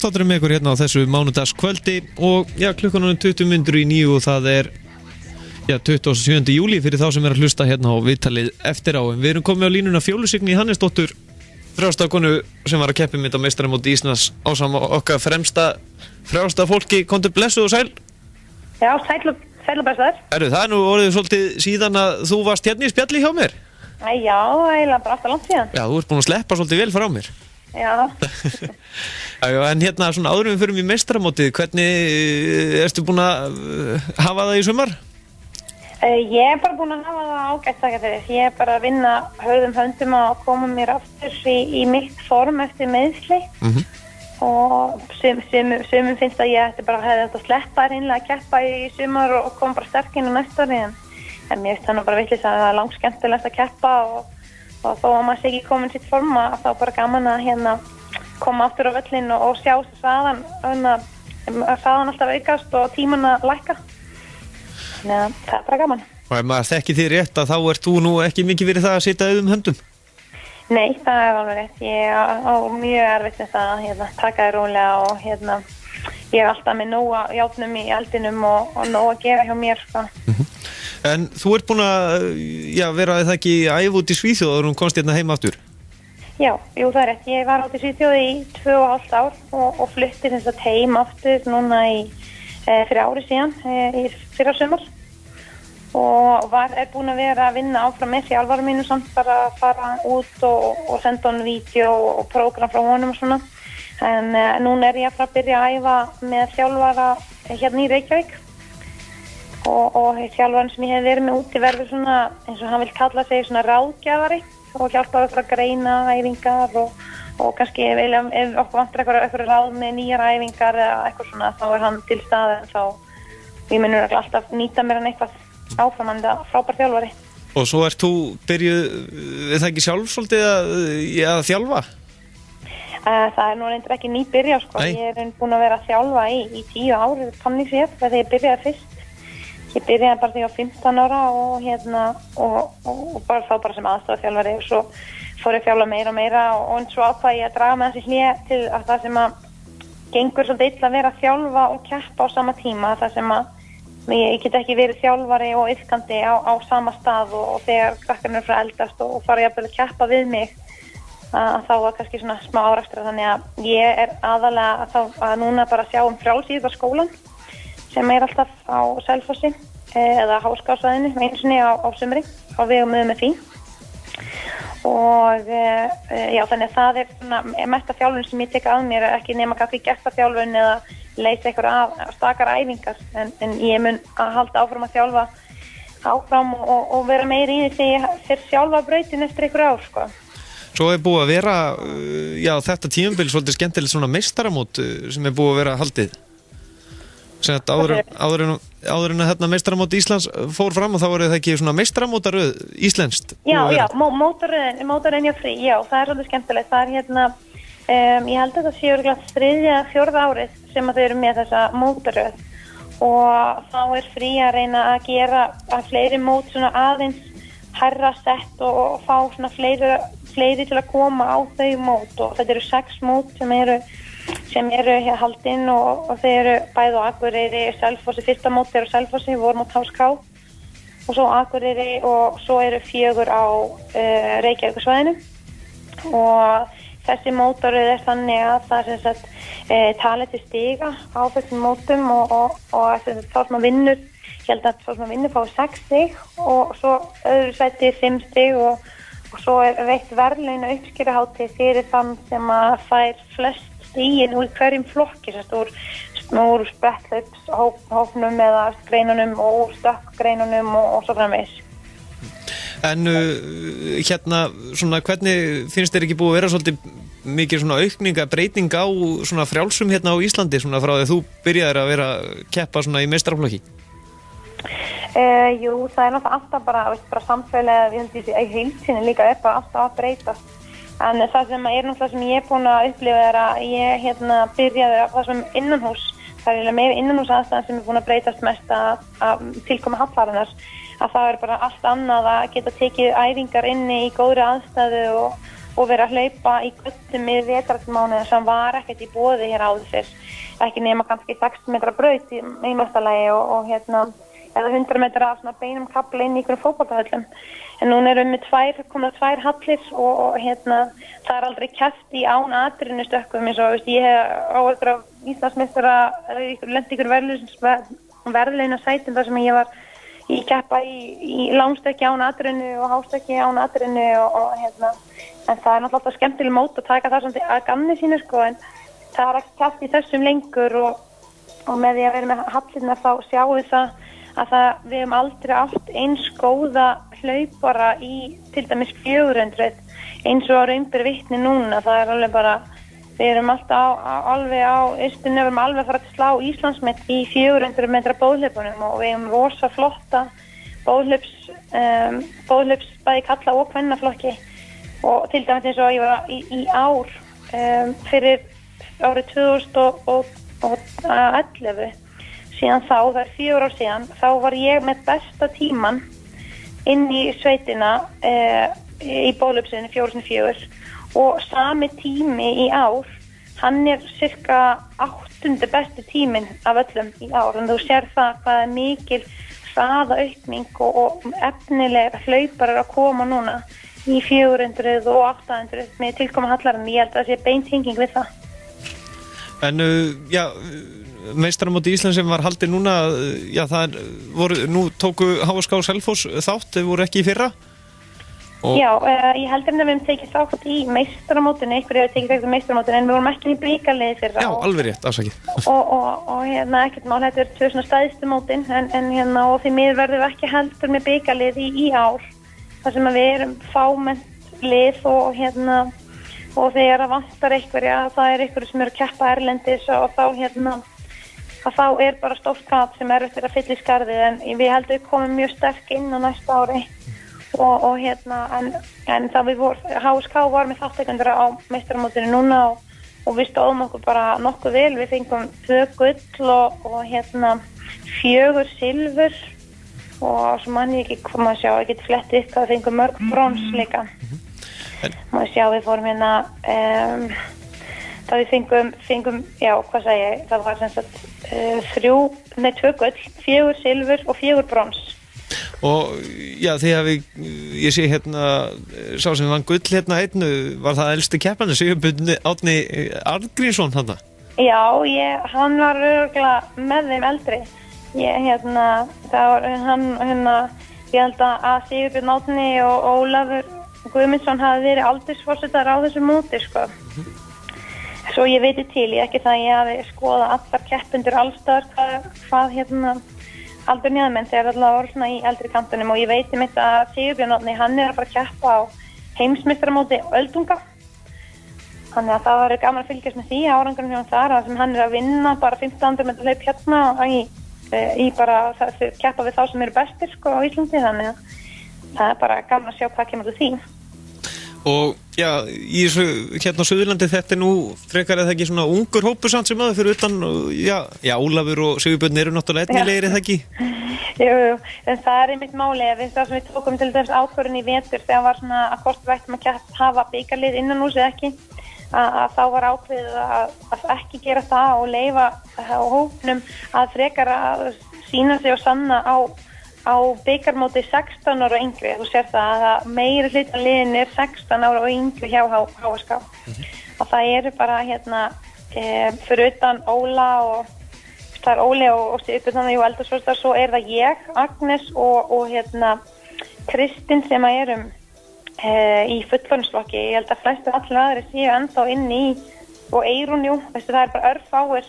Sjónvarpsþátturinn með ykkur hérna á þessu mánudagskvöldi og klukkan er 8:20 og það er 27. júlí fyrir þá sem er að hlusta hérna á viðtalið eftir á. En við erum komið á línuna Fjólu Signý Hannesdóttur, frjálstakonu sem var að keppa á meistaramóti Íslands ásamt okkar frjálsta fólki. Komdu blessuð og sæl. Já, sæl og blessaður. Það er nú orðið svolítið síðan að þú varst hérna í spjalli hjá mér. Já, eiginlega bara alltaf langt síðan. Já, þú ert búin að sleppa svolítið vel frá mér. Já. En hérna svona áður en við förum í meistaramótið, hvernig ertu búin að hafa það í sumar? Ég er bara búin að hafa það ágætt þakka fyrir. Ég er bara að vinna höfðum höndum að koma mér aftur í mitt form eftir meiðsli. Og sumum finnst að ég ætti bara að hefði þetta sleppa hreinlega að keppa í sumar og koma bara sterk inn á næsta ári. En mér finnst það bara vitleis að það er langt skemmtilegast að keppa og þó að maður sé ekki komin sitt form að þá bara gaman að koma aftur á völlinn og sjá hraðan alltaf aukast og tíman að lækka. Þannig að það er bara gaman. Og ef maður þekki þig rétt að þá ert þú nú ekki mikið verið það að sitja höndum? Nei, það er alveg rétt. Ég á mjög erfitt með það að taka þér rólega og ég er alltaf með nóga járnum í eldinum og nóg að gera hjá mér. En þú ert búin að vera það ekki æfa út í Svíþjóð og hún komst hérna heim aftur? Já, jú það er rétt. Ég var út í Svíþjóð í 2,5 ár og flutti þess að heim aftur núna fyrir ári síðan, í fyrra sumar. Og er búin að vera að vinna áfram með þjálfara mínu samt bara að fara út og senda honum vídeo og prógram frá honum og svona. En núna er ég að fara að byrja að æfa með þjálfara hérna í Reykjavík. Og þjálfarinn sem ég hef verið með úti verður svona, eins og hann vil kalla sig svona ráðgjafari og hjálpa okkur að greina æfingar og kannski ef okkur vantar eitthvað ráð með nýjar æfingar eða eitthvað svona, þá er hann til staðar en þá ég munur alltaf nýta mér hann eitthvað áframandi frábær þjálfari. Og svo ert þú byrjuð, það ekki sjálf svolítið að þjálfa? Það er nú reyndir ekki nýbyrja sko. Ég er búin að vera að þjálfa í 10 ár þannig séð þegar ég byrjaði fyrst. Ég byrjaði bara þegar ég var 15 ára og bara sem aðstoðarþjálfari og svo fór ég að þjálfa meira og svo ákvað ég að draga með þessi hlé til að það sem að gengur svolítið illa að vera að þjálfa og keppa á sama tíma, það sem að ég get ekki verið þjálfari og iðkandi á sama stað og þegar krakkarnir eru frá eldast og fara jafnvel að keppa við mig að þá var kannski svona smá árekstur, þannig að ég er aðalega að núna bara sjá frjálsíþróttaskólann sem er alltaf á Selfossi eða Háskálsvæðinu einu sinni á sumri og við erum með því og þannig að það er svona mesta þjálfun sem ég tek að mér, ekki nema kannski gestaþjálfun eða leysa eitthvað af stakar æfingar en ég mun að halda áfram að þjálfa áfram og vera meiri í því fyrir sjálfa brautin eftir einhver ár sko. Svo er búið að vera þetta tímabil svolítið skemmtilegt svona meistaramót sem er búið að vera haldið. Áður en að meistaramóti Íslands fór fram og þá voru það ekki svona meistaramótaröð íslenskt? Já, mótaröðin hjá Frí, já, það er svolítið skemmtilegt. Það er ég held að það sé örugglega 3. eða 4. árið sem að þau eru með þessa mótaröð og þá er Frí að reyna að gera að fleiri mót svona aðeins hærra sett og fá svona fleiri til að koma á þau mót og þetta eru 6 mót sem eru haldin og þeir eru bæði á Akureyri, Selfossi, fyrsta móti eru á Selfossi, vormót HSK og svo Akureyri og svo eru 4 á Reykjavíkursvæðinu og þessi mótaröð er þannig að það er sem sagt talið til stiga á þessum mótum og þá sem að vinnur, ég held að þá sem að vinnur fá 6 stig og svo öðru sæti 5 stig og svo er veitt verðlauna uppskeruhátíð fyrir þann sem að fær flest stigin úr hverjum flokki, úr spretthlaupshópnum eða greinunum og úr stökkgreinunum og svo framvegis. En svona hvernig finnst þér ekki búið að vera svolítið mikið svona aukninga, breyting á svona frjálsum hérna á Íslandi svona frá því að þú byrjaðir að vera að keppa svona í meistaraflokki? Jú, það er náttúrulega alltaf bara samfélagið, ég held í heilsinni líka er bara alltaf að breytast. En það sem er náttúrulega sem ég er búin að upplifa er að ég byrjaði að það sem innanhús, það er meira innanhúsaðstæðan sem er búin að breytast mest að tilkomi hallarinnar, að það er bara allt annað að geta tekið æfingar inni í góðri aðstæðu og verið að hlaupa í göttum í vetrarmánuðum sem var ekkert í boði hér áður fyrr, ekki nema kannski 60 metra braut í mestalagi og eða 100 metra af svona beinum kafla inn í einhverjum fótboltavöllum. En núna erum við komið 2 hallir og það er aldrei keppt í án atriðinu stökkum eins og ég hef á einhverja Íslandsmeistara lent ykkur verðlauna sætum þar sem ég var í keppa í langstökki án atriðinu og hástökki án atriðinu en það er náttúrulega alltaf skemmtileg mót að taka það samt að gamni sínu sko, en það er ekki keppt í þessum lengur og með því að vera með hallirnar þá sjáum við það að við hefum aldrei átt eins góða hlaupara í til dæmis 400 eins og á raunber vitni núna. Það er alveg bara, við erum alltaf alveg á við erum alveg að fara að slá Íslandsmet í 400 metra bóðhlaupunum og við hefum rosa flotta bóðhlaups bæði kalla og kvennaflokki og til dæmis eins og ég var í ár fyrir árið 2011 síðan þá, það er 4 ár síðan, þá var ég með besta tíman inn í sveitina í bóðhlaupsinu 4x4 og sami tími í ár, hann er cirka 8. besti tíminn af öllum í ár, en þú sér það hvað er mikil hraðaaukning og efnilega hlauparar að koma núna í 400 og 800 með tilkomu hallarinn, ég held að það sé beintenging við það. En meistaramóti Íslands sem var haldið núna, nú tóku HSK og Selfoss þátt, þau voru ekki í fyrra? Já, ég heldur að við hefum tekið þátt í meistaramótinu, einhverju hefur tekið þátt í meistaramótinu, en við vorum ekki í bikarliði fyrra. Já, alveg rétt, afsakið. Og ekkert mál, þetta er 2 svona stæðstu mótin, en og því miður verðum við ekki heldur með bikarliði í ár, þar sem við erum fámennt lið og þegar það vantar einhverja, það er einhverju sem eru að keppa erlendis og þá er bara stórt gat sem erfitt að fylla í skarðið, en við heldum við komum mjög sterk inn á næsta ári en það HSK var með þátttakendur á meistaramótinu núna og við stóðum okkur bara nokkuð vel, við fengum 2 gull og 4 silfur og svo man ég ekki hvað maður sjá, ég get flett upp að fengum mörg brons líka. Maður sjá, við fórum það við fengum, já, hvað segi ég, það var sem sagt 2 gull, 4 silfur og 4 brons. Og já, ég sé sá sem vann gull einu, var það elsti keppandi, Sigurbjörn Árni Arngrímsson þarna? Já, hann var örugglega með þeim eldri. Það var ég held að Sigurbjörn Árni og Ólafur Guðmundsson hafi verið aldursforsetar á þessu móti, sko. Svo ég veit til, ekki það ég hafi skoðað allar keppendur allstaðar hvað aldur neðamenn þegar allavega voru svona í eldri kantunum og ég veit að Sigurbjörn Árni, hann er að fara að keppa á heimsmeistaramóti öldunga. Þannig að það var gaman að fylgjast með því árangurinn hjá hann þar, sem hann er að vinna bara 1500 metra hlaup í bara keppa við þá sem eru bestir sko á Íslandi, þannig að það er bara gaman að sjá hvað kemur til því. Og já, í þessu á Suðurlandi, þetta er nú frekar eða ekki svona ungur hópur samt sem aður fyrir utan, já, Ólafur og Sigurbjörn eru náttúrulega etnilegir eða ekki? Jú, en það er einmitt máli að það sem við tókum til þess ákvörðun í vetur þegar var svona að hvort við ættum að hafa bikarlið innan hús eða ekki, að þá var ákveðið að ekki gera það og leyfa hópnum að frekar að sýna sig og sanna á bikarmóti 16 ára og yngri. Þú sér það að meiri hluta liðin er 16 ára og yngri hjá HSK. Og það eru bara fyrir utan Óla og það er Óli og Sigurbjörn og eldarsvörstar, svo er það ég, Agnes og Kristinn sem erum í fullorðinsflokki. Ég held að flestir allir aðrir séu ennþá inni í og Eyrún, jú, það er bara örfáir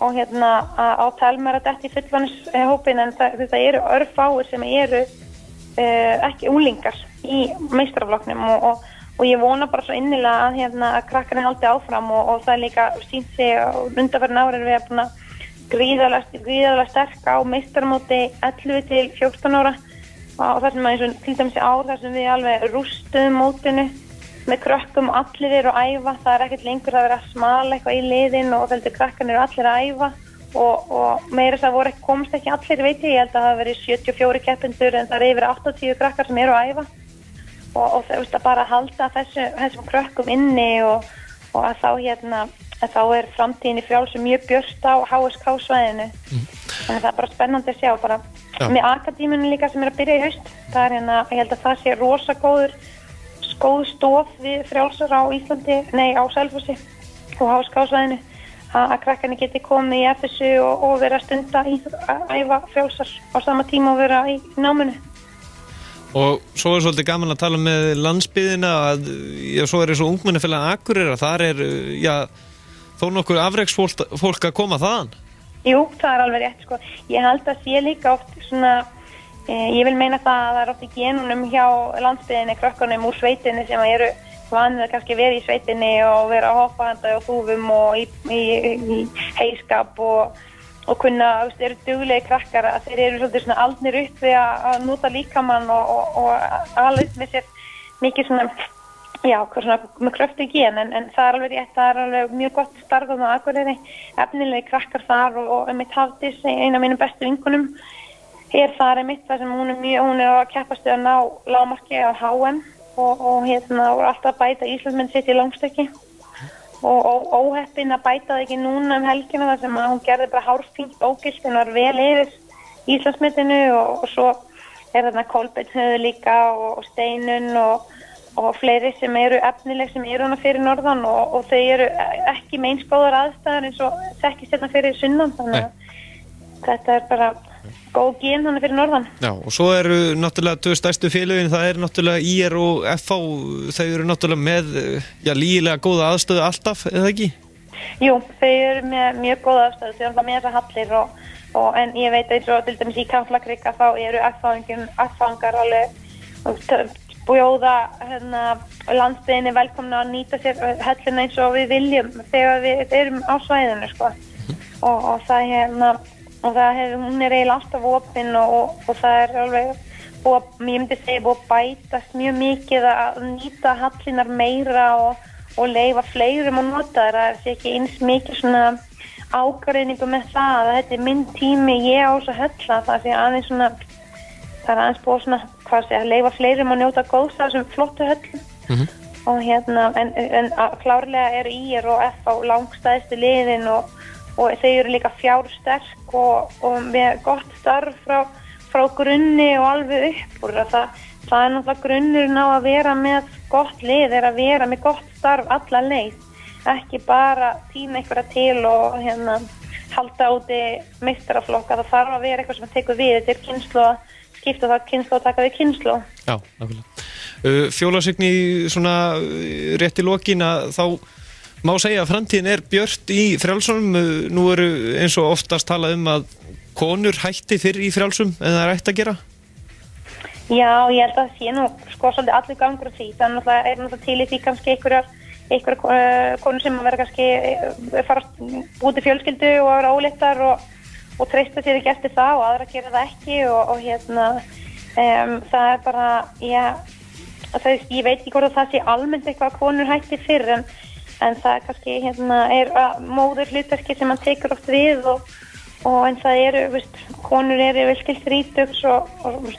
og á Telma er þetta í fullorðinshópin, en þetta eru örfáir sem eru ekki unglingar í meistaraflokknum og ég vona bara svo innilega að krakkarnir haldi áfram og það er líka sýnt sig á undanfarin árin við búin að gríðarlega sterk á meistaramóti 11 til 14 ára og það sem eins og til dæmis í ár þar sem við alveg rústuðum mótinu með krökkum, allir eru að æfa, það er ekkert lengur að vera að smala eitthvað í liðin og veldur krakkarnir eru allir að æfa og meira þess að komst ekki allir, veit ég held að það hafi verið 74 keppendur en það er yfir 80 krakkar sem eru að æfa og þú veist að bara halda þessum krökkum inni og að þá framtíðin í frjálsum mjög björt á HSK-svæðinu. Þannig það er bara spennandi að sjá bara með akademíunum líka sem að byrja í haust. Það ég held að það sé rosa góð stof við frjálsar á Íslandi, á Selfossi og HSK-svæðinu að krakkarnir geti komið í FSU og vera að stunda að æfa frjálsar á sama tíma og vera í náminu. Og svo svolítið gaman að tala með landsbyggðina að svo eins og ungmennafélag Akureyrar, þar þó nokkuð afreksfólk að koma þaðan. Jú, það alveg rétt sko. Ég held að sé líka oft svona, ég vil meina það að það oft í genunum hjá landsbyggðinni, krökkunum úr sveitinni sem eru vanið að kannski vera í sveitinni og vera að hoppa handa og þúfum og í heiskap og kunna, eru duglegir krakkar að þeir eru svolítið svona aldnir upp við að nota líkamann og alveg með sér mikið svona, svona með kröftu gen en það er alveg rétt, það er alveg mjög gott starf á Akureyri, efnilegi krakkar þar og einmitt Hafdís, eina af mínum bestu vinkonum, þar einmitt þar sem hún er að keppast að ná lágmarki á HM og alltaf að bæta Íslandsmynd sitt í langstökki. Og óheppin að bæta það ekki núna helgina þar sem hún gerði bara hárfínt ógilt en var vel yfir Íslandsmetinu og svo þarna Kolbeinn Höðu líka og Steinun og fleiri sem eru efnileg sem eru hana fyrir norðan og þau eru ekki með eins góðar aðstæður eins og þekkist hérna fyrir sunnan þannig að þetta er bara góð gen hana fyrir norðan. Já, og svo eru náttúrulega tvö stærstu félögin, það er náttúrulega IR og FH, þau eru náttúrulega með lígilega góða aðstöðu alltaf, eða ekki? Jú, þau eru með mjög góða aðstöðu, þau eru með þessar hallir en ég veit eins og til dæmis í Kaplakrika þá eru FH-ingar alveg bjóða landsbyggðinni velkomna að nýta sér höllina eins og við viljum þegar við erum á svæðinu sko. og það og hún er eiginlega alltaf opin og það er alveg ég myndi segja búið að bætast mjög mikið að nýta hallinar meira og leyfa fleirum að nota það er ekki eins mikið svona ágreiningu með það að þetta er minn tími ég á þess að hölla það sé aðeins svona það er aðeins búið svona að leyfa fleirum að njóta góðs það sem flottu höllum og en klárlega eru IR og FH langstæðstu liðin og þau eru líka fjársterk og með gott starf frá grunni og alveg upp úr það er náttúrulega grunnurinn á að vera með gott lið er að vera með gott starf alla leið ekki bara tína einhverja til og halda úti meistaraflokka það þarf að vera eitthvað sem tekur við þetta er kynslóð að skipta það kynslóð og taka við kynslóð. Já, nákvæmlega. Fjóla Signý svona rétt í lokin að þá má segja að framtíðin er björt í frjálsunum. Nú eru eins og oftast talað að konur hætti fyrr í frjálsum en það er hægt að gera? Já, ég held að það sé nú svolítið allir gangur á því. Það er náttúrulega til í því kannski einhverjar konur sem að vera kannski fara út í fjölskyldu og vera óléttar og treysta sér ekki eftir það og aðra gera það ekki það er bara, ég veit ekki hvort það sé almennt eitthvað að konur hætti fyrr en það er kannski er móður hlutverki sem hann tekur oft við og en það eru, konur eru skilt þrítugs og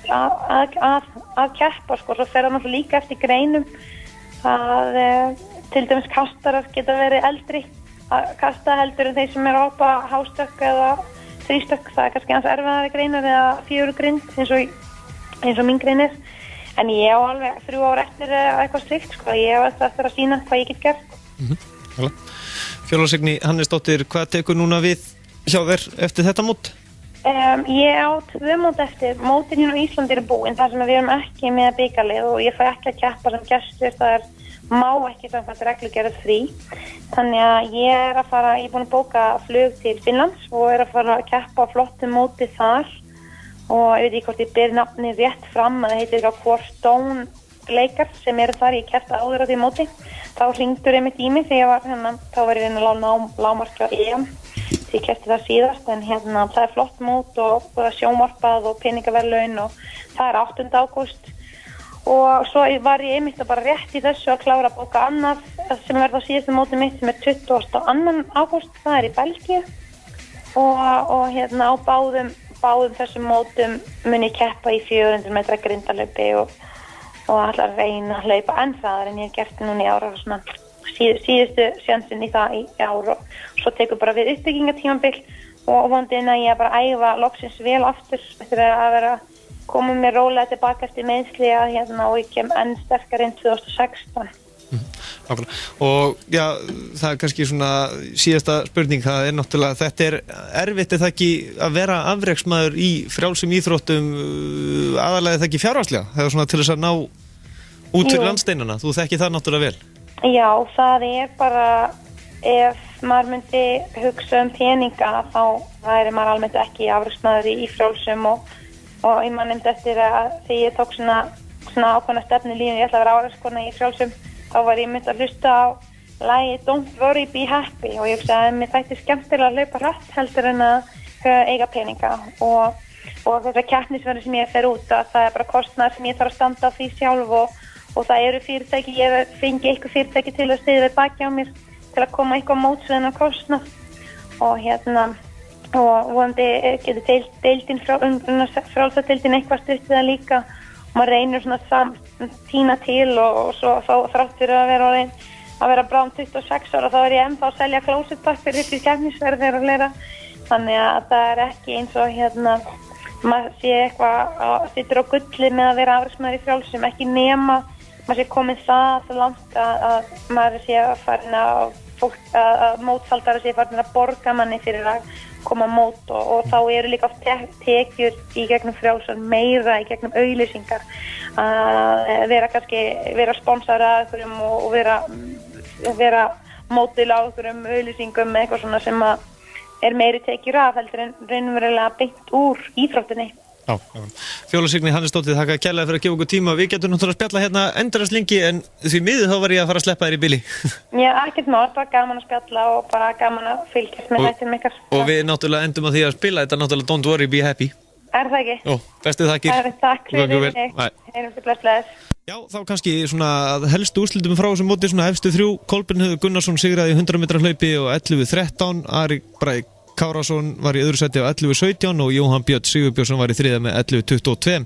að keppa svo fer það náttúrulega líka eftir greinum að til dæmis kastarar geta verið eldri að kasta heldur en þeir sem eru að hoppa hástökk eða þrístökk, það er kannski hans erfiðari greinar eða 4 grind eins og mín grein er en ég á alveg 3 ár eftir eitthvað slíkt ég á eftir að sýna hvað ég get gert. Fjóla Signý Hannesdóttir, hvað tekur núna við hjá þér eftir þetta mót? Ég á 2 mót eftir mótin hérna á Íslandi eru búin þar sem við erum ekki með bikarlið og ég fæ ekki að keppa sem gestur það má ekki samkvæmt reglugerð frí þannig að ég er búin að bóka flug til Finnlands og er að fara að keppa á flottum móti þar og ég veit ekki hvort ég ber nafni rétt fram að það heitir eitthvað Corstone leikar sem eru þar ég keppti áður á því móti þá hringdur einmitt í mig þegar þá var ég að ná lágmarki á EM því ég keppti það síðast en það er flott mót og sjónvarpað og peningaverðlaun og það er 8. ágúst og svo var ég einmitt bara rétt í þessu að klára að bóka annað sem verður á síðustu móti mitt sem er 22. ágúst, það er í Belgíu og á báðum þessum mótum mun ég keppa í 400 metra grindalöpi og ætla að reyna að hlaupa enn hraðar en ég hef gert núna í ára svona síðustu sjansinn í það í ár og svo tekur bara við uppbyggingatímabil og vonandi að ég bara æfa loksins vel aftur eftir að vera koma mér rólega tilbaka eftir meiðsli og ég kem enn sterkar inn 2016. Og já, það kannski svona síðasta spurning, það náttúrulega, þetta erfitt það ekki að vera afreksmaður í frjálsum íþróttum aðalega það ekki fjárhagslega, það svona til þess að ná út fyrir landsteinana, þú þekki það náttúrulega vel. Já, það bara, ef maður myndi hugsa peninga þá væri maður almennt ekki afreksmaður í frjálsum og ég man nefndi eftir að því ég tók svona ákvæmna stefnu í lífinu, ég ætla að vera afrekskona í frjálsum þá var ég mynd að hlusta á lagið Don't Worry Be Happy og ég hugsaði að mér þætti skemmtilega að hlaupa hratt heldur en að eiga peninga og þessar keppnisverðir sem ég fer út að það bara kostnaður sem ég þarf að standa á því sjálf og það eru fyrirtæki, ég fengi eitthvað fyrirtæki til að styðja við baki á mér til að koma eitthvað mótsveðan á kostnað og vonandi getur deildin frjálsadeildin eitthvað stutt við það líka og maður reynir svona tína til og svo þrátt fyrir að vera bráðum 26 ára þá ég ennþá að selja klósettpappír upp í keppnisverðir og fleira þannig að það ekki eins og maður sé eitthvað sittur á gulli með að vera afreksmaður í frjálsum ekki nema maður sé komið það langt að maður sé farin að mótfaldara sé farin að borga manni fyrir að koma mót og þá eru líka oft tekjur í gegnum frjálsum meira í gegnum auglýsingar að vera sponsor að einhverjum og vera mótil á einhverjum auglýsingum eitthvað svona sem að meiri tekjur af heldur en raunverulega beint úr íþróttinni. Já. Fjóla Signý Hannesdóttir, þakka kærlega fyrir að gefa okkur tíma. Við getum náttúrulega að spjalla hérna endurins lengi en því miður þá var ég að fara að sleppa þér í bili. Já, ekkert mál, bara gaman að spjalla og bara gaman að fylgjast með þættinum ykkar. Og við náttúrulega endum að því að spila þetta náttúrulega Don't Worry Be Happy. Það ekki? Jó, bestu þakkir. Takk fyrir þig. Já, þá kannski svona helstu úrslitum frá þessum móti svona efstu þrjú. Kolbeinn Höður Gunnarsson sigraði í 100 metra hlaupi og 11:13. Ari Bragi Kárason var í öðru sæti á 11:17 og Jóhann Björn Sigurbjörnsson var í þriðja með 11:22.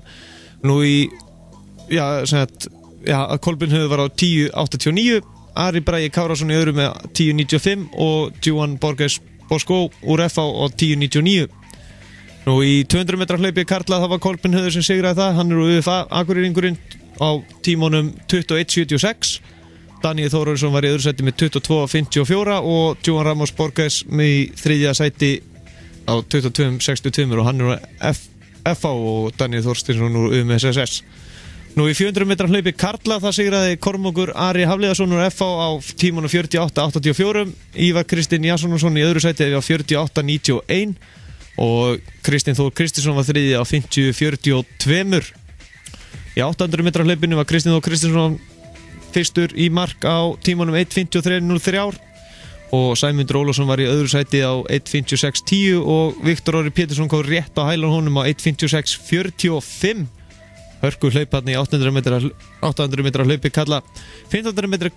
Nú Kolbeinn Höður var á 10:89, Ari Bragi Kárason í öðru með 10:95 og Johan Borges Bosko úr FH á 10:99. Nú í 200 metra hlaupi karla það var Kolbeinn Höður sem sigraði það, hann úr UFA Akureyringurinn á tímunum 21:76. Daniel Þórarsson var í öðru sæti með 22:54 og Johan Ramos Borges með þriðja sæti á 22:62 og hann er FH og Daniel Þorstinsson úr UMSSS. Nú í 400 metra hlaupi karla það sigraði Kormákur Ari Hafliðarsson úr FH á tímunum 48:84. Ívar Kristinn Jasonusson í öðru sæti á 48:91 og Kristinn Þór Kristinsson var þriðji á 50:42. Í 800 metra hlaupinu var Kristinn Þór Kristinsson fyrstur í mark á tímanum 1:53:03 og Sæmundur Ólafsson var í öðru sæti á 1:56:10 og Viktor Orri Pétursson kom rétt á hælan honum á 1:56:45. Hörku hlauparni í 800 metra hlaupi karla. 1500 metra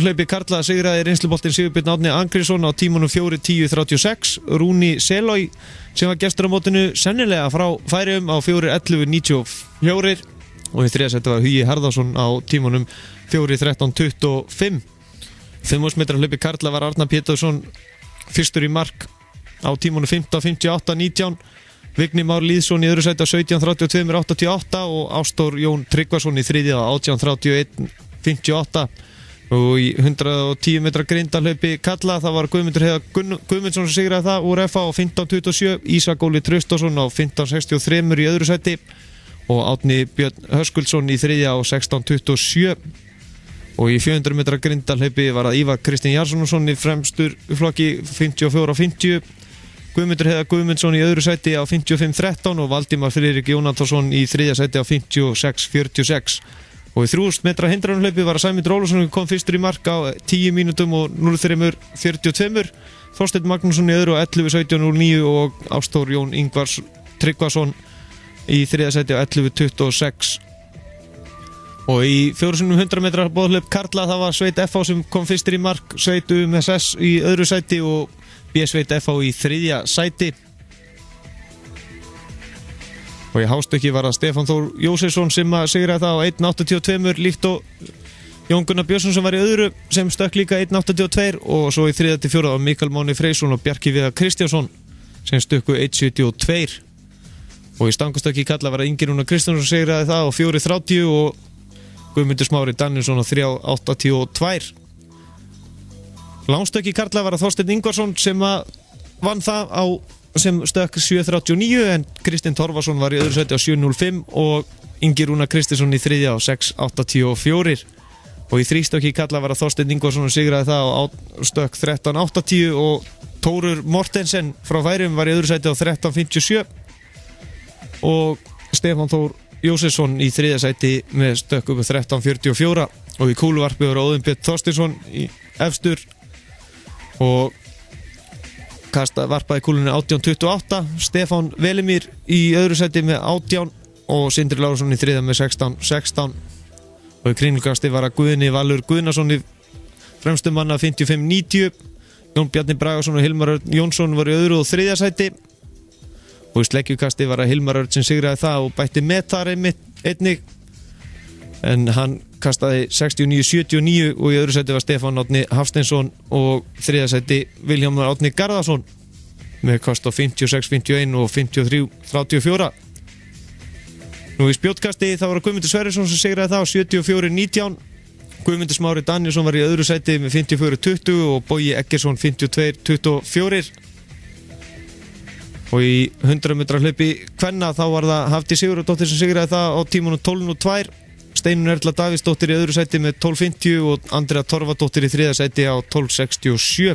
hlaupi karla sigraði reynsluboltinn Sigurbjörn Árni Angriðsson á tímanum 4:10:36. Rúni Selói sem var gestur á mótinu sennilega frá Færeyjum á 4:11:94 og í þriðja sæti var Hugi Harðarsson á tímanum 4:13:25. 500 metra hlaupi karla var Arnar Pétursson fyrstur í mark á tímanum 15:58:19. Vigni Már Lýðsson í öðru sæti á 17:32:88 og Ástór Jón Tryggvason í þriðja á 18:31:58. Og í 110 metra grindahlaupi karla það var Guðmundur Heiðar Guðmundsson sem sigraði það úr FH á 15:27. Ísak Óli Traustason á 15:63 í öðru sæti og Árni Björn Höskuldsson í þriðja á 16:27. Og í 400 metra grindahlaupi var að Ívar Kristinn Jarssonusson í fremstur flokki 54:50. Guðmundur Heiðar Guðmundsson í öðru sæti á 55:13 og Valdimar Friðrik Jónatansson í þriðja sæti á 56:46. Og í 3000 metra hindrunarhlaupi var að Sæmundur Ólafsson kom fyrstur í mark á 10 mínútum og 0:3:42. Þorsteinn Magnússon í öðru á 11:17:09 og Ástór Jón Ingvars Tryggvason í þriðja sæti á 11:26. Og í 400 metra boðhlaup karla það var Sveit FH sem kom fyrstur í mark, Sveit UMSS í öðru sæti og B Sveit FH í þriðja sæti. og í hástökki var það Stefán Þór Jósefsson sem að sigraði það á 1.82 líkt og Jón Gunnar Björnsson sem var í öðru sem stökk líka 1.82 og svo í 3. til 4. var Mikael Máni Freysson og Bjarki Viðar Kristjánsson sem stökku 1.72 og í stangastökki kalla var það Ingi Rúnar Kristjánsson sigraði það á 4.30 og Guðmundur Smári Danielsson á 3.82. Langstökki karla var það Þorsteinn Ingvarsson sem að vann það á sem stökk 7.39 en Kristinn Torfason var í öðru sæti á 7.05 og Ingi Rúnar Kristinsson í þriðja á 6.84 og í þrístökki kalla var það Þorsteinn Ingvarsson og sigraði það á stökk 13.80 og Tórur Mortensen frá Færeyjum var í öðru sæti á 13.57 og Stefán Þór Jósefsson í þriðja sæti með stökk upp 13.44 og í kúluvarpi var Óðinn Björn Þorsteinsson í efstur og varpaði kúlunni 18.28 Stefán Velimír í öðru sæti með 18 og Sindri Lárusson í þriðja með 16.16 og í kringlukasti var að Guðni Valur Guðnason í fremstum manna 55.90 Jón Bjarni Bragason og Hilmar Örn Jónsson var í öðru og þriðja sæti og í sleggjukasti var að Hilmar Örn sem sigraði það og bætti með þar einnig en hann kastaði 69.79 og í öðru sæti var Stefán Árni Hafsteinsson og þriðja sæti Vilhjálmur Árni Garðarsson með kast á 56.51 og 53.34. Nú í spjótkasti þá var Guðmundur Sverrisson sem sigraði það á 74.19 Guðmundur Smári Danielsson var í öðru sæti með 54.20 og Bogi Eggertsson 52.24 og í 100 metra hlaupi kvenna þá var það Hafdís Sigurðardóttir sem sigraði það á tímanum 12.02 Steinunn Erla Davíðsdóttir í öðru sæti með 12.50 og Andrea Torfadóttir í þriðja sæti á 12.67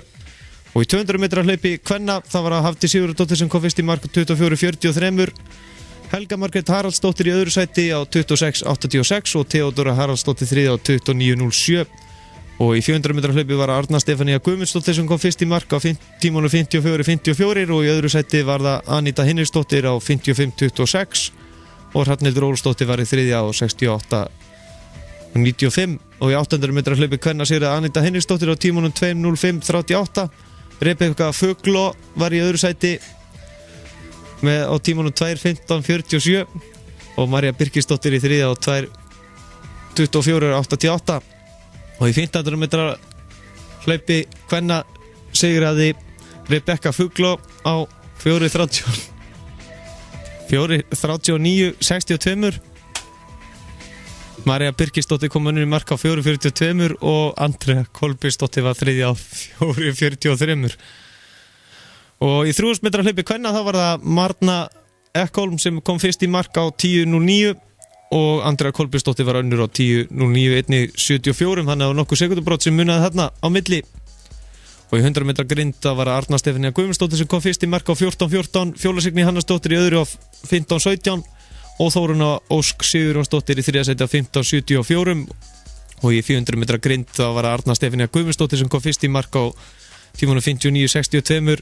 og í 200 metra hlaupi kvenna þá var það Hafdís Sigurðardóttir sem kom fyrst í mark 24.43 Helga Margrét Haraldsdóttir í öðru sæti á 26.86 og Theodóra Haraldsdóttir þriðja á 29.07 og í 400 metra hlaupi var Arna Stefania Guðmundsdóttir sem kom fyrst í mark á tímanum 54.54 og í öðru sæti var það Anita Hinriksdóttir á 55.26 og Hrafnhildur Ólafsdóttir var í þriðja á 68.95 og í 800 metra hlaupi kvenna sigraði Anita Hinriksdóttir á tímanum 2.05.38 Rebekka Fugló var í öðru sæti með á tímanum 2.15.47 og Marja Birkisdóttir í þriðja á 2.24.88 og í 1500 metra hlaupi kvenna sigraði Rebekka Fugló á 4.39.62 Marja Birkisdóttir kom önnur í mark á 4.42 og Andrea Kolbjörnsdóttir var þriðja á 4.43 og í 300 metra hlaupi kvenna þá var það Marna Ekholm sem kom fyrst í mark á 10.09 og Andrea Kolbjörnsdóttir var önnur á 10.09 1.74 þannig að nokkuð sekundubrót sem munaði þarna á milli og í 100 metra grind þá var það Arna Stefania Guðmundsdóttir sem kom fyrst í mark á 14.14 Fjóla Signý Hannesdóttir í öðru á 15.17 og Þórunn Ósk Sigurjónsdóttir í þriðja sæti á 15.74 og í 400 metra grind þá var það Arna Stefania Guðmundsdóttir sem kom fyrst í mark á tímanum 59.62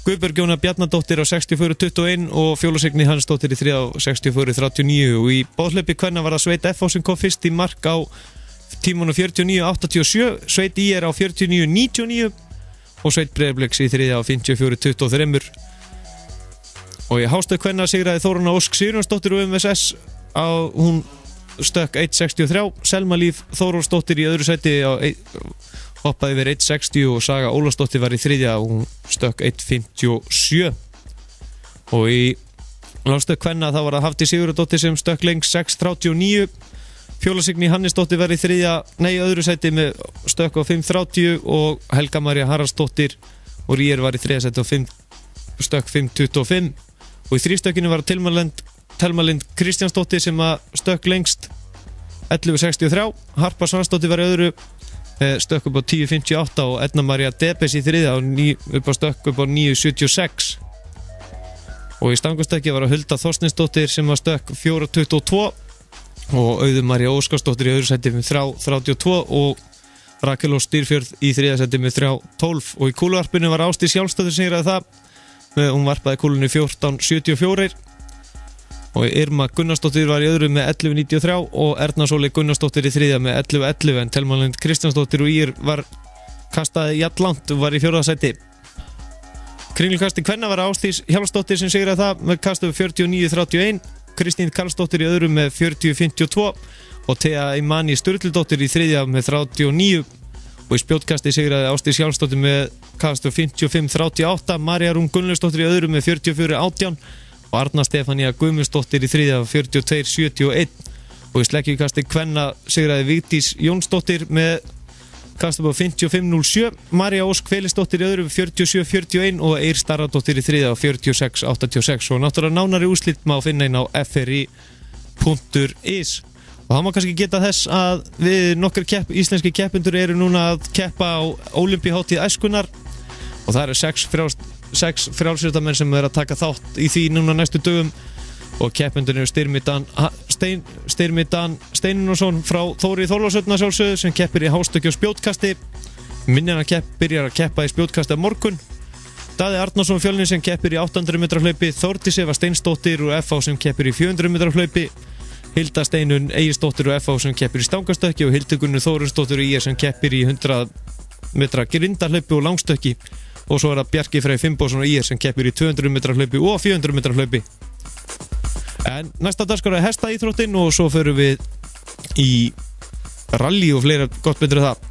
Guðbjörg Jóna Bjarnadóttir á 64.21 og Fjóla Signý Hannesdóttir í þriðja á 64.39 og í boðhlaupi kvenna var það Sveit F.O. sem kom fyrst í mark á tímanum 49.87 Sveit I er á 49.99 og Sveit Breiðabliks í þriðja á 54.23 og í hástökk kvenna sigraði Þórunn Ósk Sigurjónsdóttir og MSS á hún stökk 1.63 Selma Líf Þórólfsdóttir í öðru sæti á hoppaði yfir 1.60 og Saga Ólafsdóttir var í þriðja og hún stökk 1.57 og í langstökk kvenna þá var það Hafdís Sigurðardóttir sem stökk lengst 6.39 Fjóla Signý Hannesdóttir var í öðru sæti með stökk á 5.30 og Helga María Haraldsdóttir og Ríer var í þriðja sæti á stökk 5.25 og í þrístökkinu var Telma Lind Kristjánsdóttir sem að stökk lengst 11.63 Harpa Svansdóttir var í öðru stökk upp á 10.58 og Edna María Debes í þriðja upp á stökk upp á 9.76 og í stangastökki var að Hulda Þorsteinsdóttir sem var stökk 4.22 og Auður María Óskarsdóttir í öðru sæti með 3.32 og Rakel og Stýrfjörð í þriðja sæti með 3.12 og í kúluvarpinu var Ásdís Sjálfsdóttir sem sigraði það hún varpaði kúlunni 14.74 og Irma Gunnarsdóttir var í öðru með 11.93 og Erna Sóli Gunnarsdóttir í þriðja með 11.11 en Telma Lind Kristjánsdóttir og Ír var kastaði jafnlangt og var í fjórða sæti. Kringlukasti kvenna var Ásdís Hjálmsdóttir sem sigraði það með kastu 49.31 Kristín Karlsdóttir í öðrum með 40-52 og Thea Imani Sturludóttir í þriðja með 39 og í spjótkasti sigraði Ásdís Hjálmsdóttir með kastu 55-38, María Rún Gunnlaugsdóttir í öðrum með 44-18 og Arna Stefania Guðmundsdóttir í þriðja 42-71 og í sleggjukasti kvenna sigraði Vigdís Jónsdóttir með kastu á 55-07, María Ósk Felisdóttir í öðrum 47-41 og Eir Starradóttir í þriðja 46-86 og náttúrulega nánari úrslit má finna inn á fri.is og það má kannski geta þess að við nokkur íslenski keppendur eru núna að keppa á Ólympíuhátíð æskunnar og það eru 6 frjálsíþróttamenn sem eru að taka þátt í því núna næstu dögum og keppendur eru Styrmi Dan Steinunarsson frá Þóri Þorlákshöfn sjálfsögðu sem keppir í hástökki og spjótkasti. Minniana byrjar að keppa í spjótkasti á morgun. Daði Arnarsson Fjölnir sem keppir í 800 metra hlaupi, Þórdís Eva Steinsdóttir úr FH sem keppir í 400 metra hlaupi, Hilda Steinun Egilsdóttir úr FH sem keppir í stangastökki og Hildigunnur Þórunsdóttir úr IR sem keppir í 100 metra grindahlaupi og langstökki og svo það Bjarki Freyr Finnbogason úr IR sem keppir í 200 metra hlaupi og 400 metra hlaupi. En næsta dagskrá er hestaíþróttin og svo förum við í rally og fleira gott betur það.